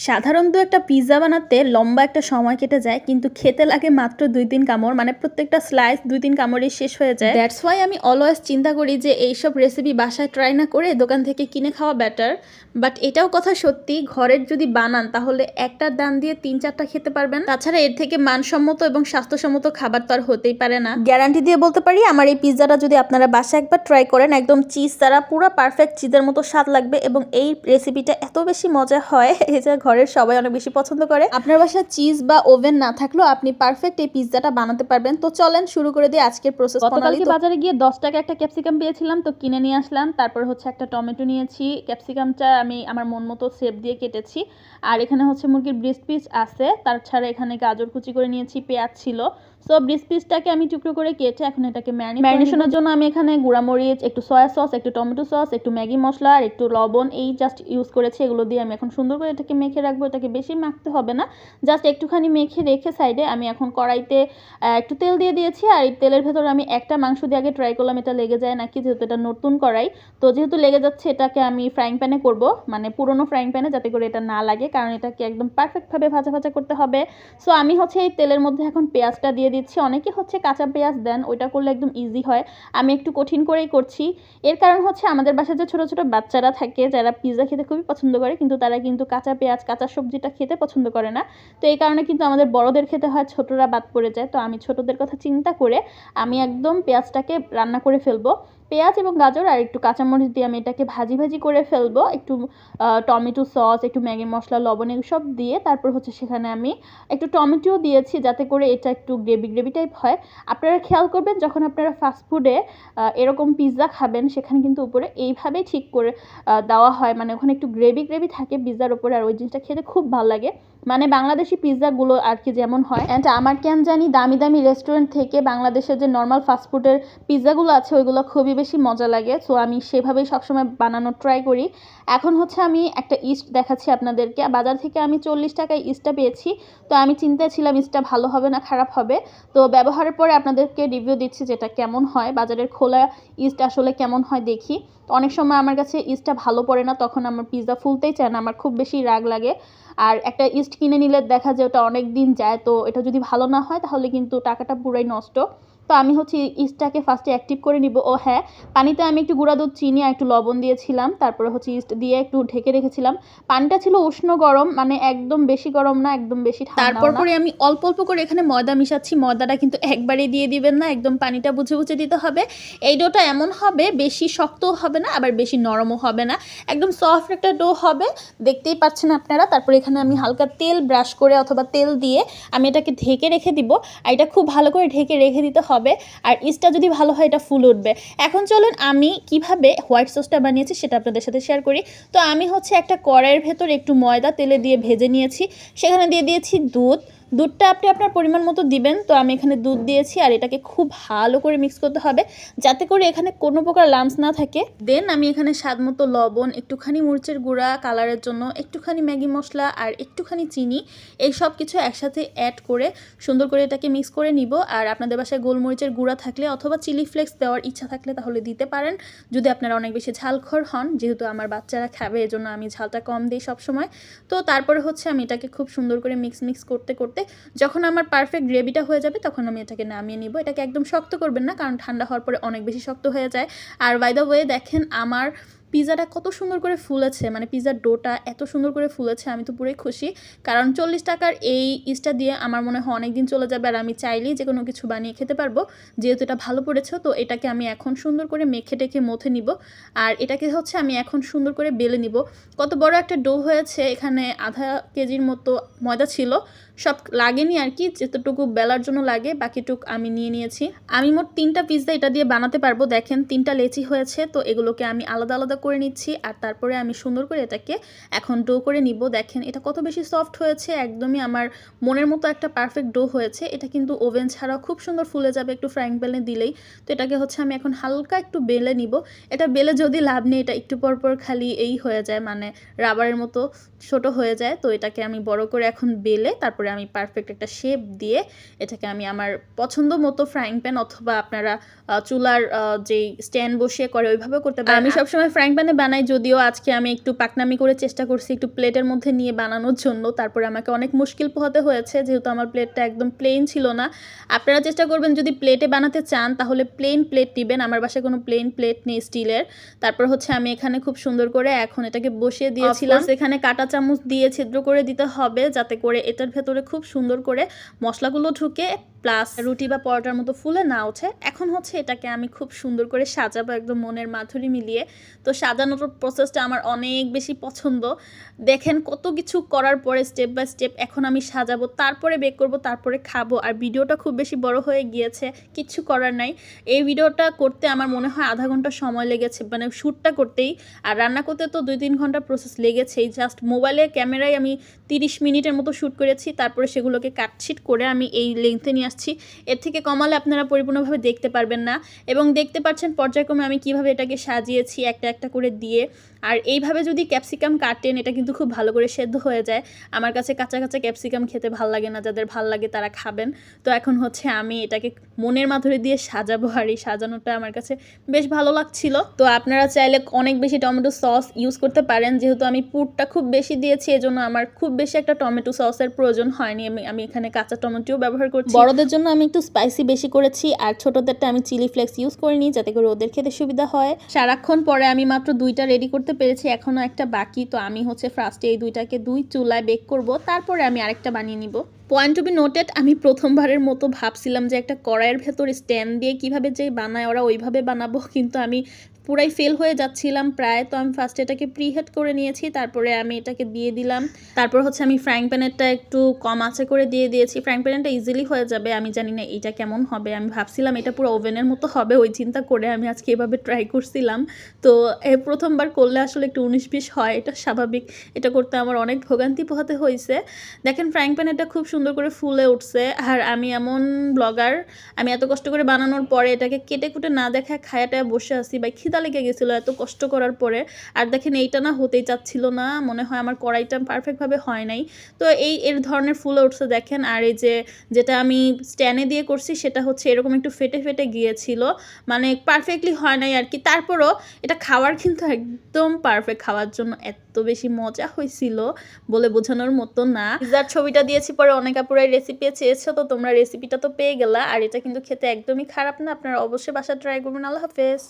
সাধারণত একটা পিৎজা বানাতে লম্বা একটা সময় কেটে যায়, কিন্তু খেতে লাগে মাত্র 2-3 কামড়। মানে প্রত্যেকটা স্লাইস 2-3 কামড়েই শেষ হয়ে যায়। দ্যাটস ওয়াই আমি অলওয়েজ চিন্তা করি যে এইসব রেসিপি বাসায় ট্রাই না করে দোকান থেকে কিনে খাওয়া বেটার। বাট এটাও কথা সত্যি, ঘরের যদি বানান তাহলে একটার দাম দিয়ে 3-4টা খেতে পারবেন। তাছাড়া এর থেকে মানসম্মত এবং স্বাস্থ্যসম্মত খাবার তো আর হতেই পারে না। গ্যারান্টি দিয়ে বলতে পারি, আমার এই পিৎজাটা যদি আপনারা বাসায় একবার ট্রাই করেন, একদম চিজ ছাড়া পুরো পারফেক্ট চিজের মতো স্বাদ লাগবে। এবং এই রেসিপিটা এত বেশি মজা হয় এই যে ঘরের সবাই অনেক বেশি পছন্দ করে। আপনার বাসায় চিজ বা ওভেন না থাকলেও আপনি পারফেক্ট এই পিৎজাটা বানাতে পারবেন। তো চলেন শুরু করে দিয়ে আজকের প্রসেস। গতকালকে বাজারে গিয়ে 10 টাকা একটা ক্যাপসিকাম পেয়েছিলাম, তো কিনে নিয়ে আসলাম। তারপর হচ্ছে একটা টমেটো নিয়েছি। ক্যাপসিকামটা আমি আমার মন মতো শেপ দিয়ে কেটেছি। আর এখানে হচ্ছে মুরগির ব্রেস্ট পিস আছে, তাছাড়া এখানে গাজর কুচি করে নিয়েছি, পেঁয়াজ ছিল। সো ব্রেস্ট পিসটাকে আমি টুকরো করে কেটে এখন এটাকে ম্যারিনেশনের জন্য আমি এখানে গুঁড়ামরিচ, একটু সয়া সস, একটু টমেটো সস, একটু ম্যাগি মশলা আর একটু লবণ এই জাস্ট ইউজ করেছি। এগুলো দিয়ে আমি এখন সুন্দর করে এটাকে মেখে রাখবো। এটাকে বেশি মাখতে হবে না, জাস্ট একটুখানি মেখে রেখে সাইডে আমি এখন কড়াইতে একটু তেল দিয়ে দিয়েছি। আর এই তেলের ভেতরে আমি একটা মাংস দিয়ে আগে ট্রাই করলাম এটা লেগে যায় নাকি, যেহেতু এটা নতুন কড়াই। তো যেহেতু লেগে যাচ্ছে এটাকে আমি ফ্রাইং প্যানে করব, মানে পুরোনো ফ্রাইং প্যানে, যাতে করে এটা না লাগে, কারণ এটাকে একদম পারফেক্টভাবে ভাজা ভাজা করতে হবে। সো আমি হচ্ছে এই তেলের মধ্যে এখন পেঁয়াজটা দিয়ে দিচ্ছি। অনেকে হচ্ছে কাঁচা পেঁয়াজ দেন, ওইটা করলে একদম ইজি হয়। আমি একটু কঠিন করেই করছি। এর কারণ হচ্ছে আমাদের বাসায় যে ছোটো ছোটো বাচ্চারা থাকে যারা পিৎজা খেতে খুবই পছন্দ করে, কিন্তু তারা কিন্তু কাঁচা পেঁয়াজ, কাঁচা সবজিটা খেতে পছন্দ করে না। তো এই কারণে কিন্তু আমাদের বড়দের খেতে হয়, ছোটরা বাদ পড়ে যায়। তো আমি ছোটদের কথা চিন্তা করে আমি একদম পেঁয়াজটাকে রান্না করে ফেলবো। পেঁয়াজ এবং গাজর আর একটু কাঁচামরিচ দিয়ে আমি এটাকে ভাজি ভাজি করে ফেলবো। একটু টমেটো সস, একটু ম্যাগি মশলা, লবণ এসব দিয়ে তারপর হচ্ছে সেখানে আমি একটু টমেটোও দিয়েছি, যাতে করে এটা একটু গ্রেভি গ্রেভি টাইপ হয়। আপনারা খেয়াল করবেন যখন আপনারা ফাস্টফুডে এরকম পিৎজা খাবেন, সেখানে কিন্তু উপরে এইভাবেই ঠিক করে দেওয়া হয়, মানে ওখানে একটু গ্রেভি গ্রেভি থাকে পিৎজার উপরে। আর ওই জিনিসটা খেতে খুব ভালো লাগে, মানে বাংলাদেশি পিৎজাগুলো আর কি যেমন হয়। অ্যান্ড আমার কেন জানি দামি দামি রেস্টুরেন্ট থেকে বাংলাদেশের যে নর্মাল ফাস্টফুডের পিৎজাগুলো আছে ওইগুলো খুবই বেশি মজা লাগে। সো আমি সেভাবেই সবসময় বানানোর ট্রাই করি। এখন হচ্ছে আমি একটা ইস্ট দেখাচ্ছি আপনাদেরকে। বাজার থেকে আমি 40 টাকায় ইস্টটা পেয়েছি। তো আমি চিন্তায় ছিলাম ইস্টটা ভালো হবে না খারাপ হবে। তো ব্যবহারের পরে আপনাদেরকে রিভিউ দিচ্ছি যেটা কেমন হয়, বাজারের খোলা ইস্ট আসলে কেমন হয় দেখি। তো অনেক সময় আমার কাছে ইস্টটা ভালো পড়ে না, তখন আমার পিৎজা ফুলতেই চায় না, আমার খুব বেশি রাগ লাগে। আর একটা ইস্ট কিনে নিলে দেখা যায় ওটা অনেক দিন যায়, তো এটা যদি ভালো না হয় তাহলে কিন্তু টাকাটা পুরাই নষ্ট। তো আমি হচ্ছে ইস্টটাকে ফার্স্টে অ্যাক্টিভ করে নিব। ও হ্যাঁ, পানিতে আমি একটু গুঁড়া দুধ, চিনি আর একটু লবণ দিয়েছিলাম, তারপরে হচ্ছে ইস্ট দিয়ে একটু ঢেকে রেখেছিলাম। পানিটা ছিল উষ্ণ গরম, মানে একদম বেশি গরম না, একদম বেশি ঠান্ডা না। তারপর পরে আমি অল্প অল্প করে এখানে ময়দা মিশাচ্ছি। ময়দাটা কিন্তু একবারে দিয়ে দিবেন না, একদম পানিটা বুঝে বুঝে দিতে হবে। এই ডোটা এমন হবে, বেশি শক্তও হবে না আবার বেশি নরমও হবে না, একদম সফট একটা ডো হবে, দেখতেই পাচ্ছেন আপনারা। তারপরে এখানে আমি হালকা তেল ব্রাশ করে অথবা তেল দিয়ে আমি এটাকে ঢেকে রেখে দিব। আর এটা খুব ভালো করে ঢেকে রেখে দিতে হবে। আর ইস্টটা যদি ভালো হয় এটা ফুল উঠবে। এখন চলুন আমি কিভাবে হোয়াইট সসটা বানিয়েছি সেটা আপনাদের সাথে শেয়ার করি। তো আমি হচ্ছে একটা কড়াইয়ের ভেতর একটু ময়দা তেলে দিয়ে ভেজে নিয়েছি। সেখানে দিয়ে দিয়েছি দুধ। দুধটা আপনি আপনার পরিমাণ মতো দিবেন। তো আমি এখানে দুধ দিয়েছি আর এটাকে খুব ভালো করে মিক্স করতে হবে, যাতে করে এখানে কোনো প্রকার লাম্পস না থাকে। দেন আমি এখানে স্বাদ মতো লবণ, একটুখানি মরিচের গুঁড়া কালারের জন্য, একটুখানি ম্যাগি মশলা আর একটুখানি চিনি, এই সব কিছু একসাথে অ্যাড করে সুন্দর করে এটাকে মিক্স করে নিব। আর আপনাদের বাসায় গোলমরিচের গুঁড়া থাকলে অথবা চিলি ফ্লেক্স দেওয়ার ইচ্ছা থাকলে তাহলে দিতে পারেন, যদি আপনারা অনেক বেশি ঝালখোর হন। যেহেতু আমার বাচ্চারা খাবে এজন্য আমি ঝালটা কম দিই সবসময়। তো তারপরে হচ্ছে আমি এটাকে খুব সুন্দর করে মিক্স করতে করতে যখন আমার পারফেক্ট গ্রেভিটা হয়ে যাবে তখন আমি এটাকে নামিয়ে নিব। এটাকে একদম শক্ত করবেন না, কারণ ঠান্ডা হওয়ার পরে অনেক বেশি শক্ত হয়ে যায়। আর বাই দ্য ওয়ে দেখেন আমার পিৎজাটা কত সুন্দর করে ফুলেছে, মানে পিৎজার ডোটা এত সুন্দর করে ফুলেছে, আমি তো পুরোই খুশি। কারণ 40 টাকার এই ইস্টটা দিয়ে আমার মনে হয় অনেক দিন চলে যাবে। আর আমি চাইলেই যে কোনো কিছু বানিয়ে খেতে পারবো, যেহেতু এটা ভালো পড়েছে। তো এটাকে আমি এখন সুন্দর করে মেখে টেখে মথে নিব। আর এটাকে হচ্ছে আমি এখন সুন্দর করে বেলে নিব। কত বড় একটা ডো হয়েছে, এখানে আধা কেজির মতো ময়দা ছিল, সব লাগেনি আর কি, যেতটুকু বেলার জন্য লাগে বাকিটুক আমি নিয়ে নিয়েছি। আমি মোট 3টা পিৎজা এটা দিয়ে বানাতে পারবো। দেখেন 3টা লেচি হয়েছে, তো এগুলোকে আমি আলাদা আলাদা করে নিচ্ছি। আর তারপরে আমি সুন্দর করে এটাকে এখন ডো করে নিব। দেখেন এটা কত বেশি সফট হয়েছে, একদমই আমার মনের মতো একটা পারফেক্ট ডো হয়েছে। এটা কিন্তু ওভেন ছাড়াও খুব সুন্দর ফুলে যাবে একটু ফ্রাইং প্যানে দিলেই। তো এটাকে হচ্ছে আমি এখন হালকা একটু বেলে নিব। এটা বেলে যদি লাভ নেই, এটা একটু পর পর খালি এই হয়ে যায়, মানে রাবারের মতো ছোট হয়ে যায়। তো এটাকে আমি বড় করে এখন বেলে তারপর তারপরে আমি পারফেক্ট একটা শেপ দিয়ে এটাকে আমি আমার পছন্দ মতো ফ্রাইং প্যান অথবা আপনারা চুলার যেই স্ট্যান্ড বসিয়ে করে ওইভাবেও করতে পারেন। আমি সবসময় ফ্রাইং প্যানে বানাই, যদিও আজকে আমি একটু পাকনামি করে চেষ্টা করছি একটু প্লেটের মধ্যে নিয়ে বানানোর জন্য। তারপরে আমাকে অনেক মুশকিল পোহাতে হয়েছে যেহেতু আমার প্লেটটা একদম প্লেন ছিল না। আপনারা চেষ্টা করবেন যদি প্লেটে বানাতে চান তাহলে প্লেন প্লেট নেবেন। আমার বাসায় কোনো প্লেন প্লেট নেই স্টিলের। তারপর হচ্ছে আমি এখানে খুব সুন্দর করে এখন এটাকে বসিয়ে দিয়েছিলাম। এখানে কাঁটা চামচ দিয়ে ছিদ্র করে দিতে হবে যাতে করে এটার ভেতরে খুব সুন্দর করে মশলাগুলো ঢুকে প্লাস রুটি বা পরোটার মতো ফুলে না ওঠে। এখন হচ্ছে এটাকে আমি খুব সুন্দর করে সাজাবো একদম মনের মাধুরী মিলিয়ে। তো সাজানোর প্রসেসটা আমার অনেক বেশি পছন্দ। দেখেন কত কিছু করার পরে স্টেপ বাই স্টেপ এখন আমি সাজাবো, তারপরে বেক করব, তারপরে খাবো। আর ভিডিওটা খুব বেশি বড় হয়ে গিয়েছে, কিচ্ছু করার নাই। এই ভিডিওটা করতে আমার মনে হয় আধা ঘন্টা সময় লেগেছে, মানে শ্যুটটা করতেই। আর রান্না করতে তো 2-3 ঘন্টা প্রসেস লেগেছেই। জাস্ট মোবাইলের ক্যামেরায় আমি 30 মিনিটের মতো শ্যুট করেছি, তারপরে সেগুলোকে কাটছিট করে আমি এই লেন্থে নিয়ে আসছি। এর থেকে কমালে আপনারা পরিপূর্ণভাবে দেখতে পারবেন না। এবং দেখতে পাচ্ছেন পর্যায়ক্রমে আমি কিভাবে এটাকে সাজিয়েছি একটা একটা করে দিয়ে। আর এইভাবে যদি ক্যাপসিকাম কাটেন এটা কিন্তু খুব ভালো করে সেদ্ধ হয়ে যায়। আমার কাছে কাঁচা কাঁচা ক্যাপসিকাম খেতে ভাল লাগে না, যাদের ভাল লাগে তারা খাবেন। তো এখন হচ্ছে আমি এটাকে মনের মাধুরী দিয়ে সাজাবো, আর এই সাজানোটা আমার কাছে বেশ ভালো লাগছিল। তো আপনারা চাইলে অনেক বেশি টমেটো সস ইউজ করতে পারেন, যেহেতু আমি পুরটা খুব বেশি দিয়েছি এজন্য আমার খুব বেশি একটা টমেটো সসের প্রয়োজন হয়নি। আমি এখানে কাঁচা টমেটোও ব্যবহার করছি। বড়দের জন্য আমি একটু স্পাইসি বেশি করেছি, আর ছোটদেরটা আমি চিলি ফ্লেক্স ইউজ করিনি যাতে করে ওদের খেতে সুবিধা হয়। সারাক্ষণ পরে আমি মাত্র 2টা রেডি করতে পেরেছি, এখনো একটা বাকি। তো আমি হচ্ছে ফার্স্টে এই 2টাকে 2 চুলায় বেক করব, তারপরে আমি আরেকটা বানিয়ে নিব। পয়েন্ট টু বি নোটেড, আমি প্রথমবারের মতো ভাবছিলাম যে একটা কড়াইয়ের ভেতর স্ট্যান্ড দিয়ে কিভাবে যে বানায় ওরা ওইভাবে বানাবো, কিন্তু আমি পুরাই ফেল হয়ে যাচ্ছিলাম প্রায়। তো আমি ফার্স্টে এটাকে প্রিহিট করে নিয়েছি, তারপরে আমি এটাকে দিয়ে দিলাম। তারপর হচ্ছে আমি ফ্রাইং প্যানেরটা একটু কম আঁচে করে দিয়ে দিয়েছি। ফ্রাইং প্যানটা ইজিলি হয়ে যাবে, আমি জানি না এটা কেমন হবে। আমি ভাবছিলাম এটা পুরো ওভেনের মতো হবে, ওই চিন্তা করে আমি আজকে এভাবে ট্রাই করছিলাম। তো প্রথমবার করলে আসলে একটু 19-20 হয়, এটা স্বাভাবিক। এটা করতে আমার অনেক ভোগান্তি পোহাতে হয়েছে। দেখেন ফ্রাইং প্যানেরটা খুব সুন্দর করে ফুলে উঠছে। আর আমি এমন ব্লগার, আমি এত কষ্ট করে বানানোর পরে এটাকে কেটে কুটে না দেখা খায়াটায় বসে আছি, বা খিদা লেগে গেছিলো এত কষ্ট করার পরে। আর দেখেন এইটা না হতেই চাচ্ছিল না, মনে হয় আমার কড়াইটা পারফেক্টভাবে হয় নাই। তো এর ধরনের ফুলে উঠছে দেখেন। আর এই যেটা আমি স্ট্যান্ডে দিয়ে করছি সেটা হচ্ছে এরকম একটু ফেটে ফেটে গিয়েছিল, মানে পারফেক্টলি হয় নাই আর কি। তারপরও এটা খাওয়ার কিন্তু একদম পারফেক্ট, খাওয়ার জন্য এত বেশি মজা হয়েছিল বলে বোঝানোর মতো না। পিৎজার ছবিটা দিয়েছি পরে অনেক আপুরাই রেসিপি চেয়েছো, তো তোমরা রেসিপিটা তো পেয়ে গেলা। আর এটা কিন্তু খেতে একদমই খারাপ না, আপনারা অবশ্যই বাসা ট্রাই করবেন। আল্লাহ হাফেজ।